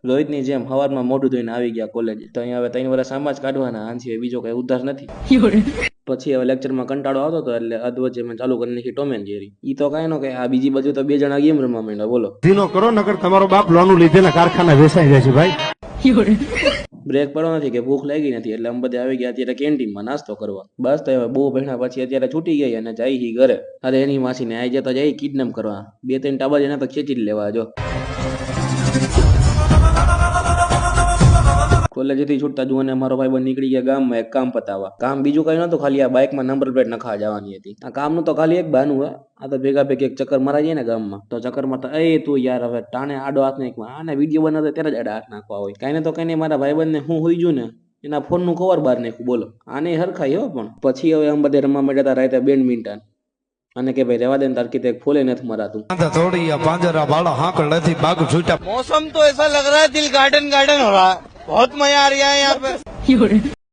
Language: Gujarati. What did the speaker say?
રોહિતની જેમ હવારમાં મોઢું ધોઈને આવી ગયા કોલેજ, તો અહીંયા હવે 3 વર્ષ આમાં જ કાઢવાના, આન સિવાય બીજો કઈ ઉદ્ધાર નથી. પછી હવે લેક્ચરમાં કંટાળો આવતો હતો એટલે અધવચ્ચે મેં ચાલુ કરી નાખી ટોમ એન્ડ જેરી. ઈ તો કાંઈ નો કે આ બીજી બાજુ તો 2 જણા ગેમ રમવા માંડ્યા. બોલો ધીનો કરો નકર તમારો બાપ લોનું લીધેલા કારખાના વેચાઈ જાય છે ભાઈ. બ્રેક પડો નથી કે ભૂખ લાગી નથી એટલે અમે બધા આવી ગયા અત્યારે કેન્ટીનમાં નાસ્તો કરવા. બસ તો હવે બહુ ભણ્યા પછી અત્યારે છૂટી ગઈ અને જાય હી ઘરે. અરે એની માસીને આઈ જતા જાય કિડનેપ કરવા, 2-3 ટાબર એને તો ખેંચી જ લેવા. જો કોલેજથી છૂટતા જુઓ ને મારો ભાઈ નીકળી ગયા ગામમાં એક કામ પતાવવા. કામ બીજું કઈ નતું, ખાલી આ બાઇકમાં નંબર પ્લેટ નખા જવાની હતી. આ કામનું તો ખાલી એક બાનું હે. આ તો ભેગા ભેગી એક ચક્કર મરાઈ જાય ને ગામમાં, તો ચક્કરમાં તો એ તું યાર હવે ટાણે આડો હાથ નાખવા, આને વિડીયો બનાવતો ત્યારે જ આડા હાથ નાખવા હોય. કઈ ને તો કઈ નહીં, મારા ભાઈબંધને હું હોઈ ગયું ને એના ફોન નું કવર બહાર નાખ્યું. બોલો આને હરખાઈ હો. પણ પછી હવે આમ બધે રમવા માંડ્યા હતા રાતે બેડમિન્ટન, અને કે ભાઈ રેવા દે ને તાર કીધે ફૂલે નથી મરાતું. થોડી પાંજરા વાળા હાકળ નથી બાગ છૂટા. मौसम तो ऐसा लग रहा है दिल गार्डन गार्डन हो रहा है, बहुत मजा आ रहा है यहाँ पे.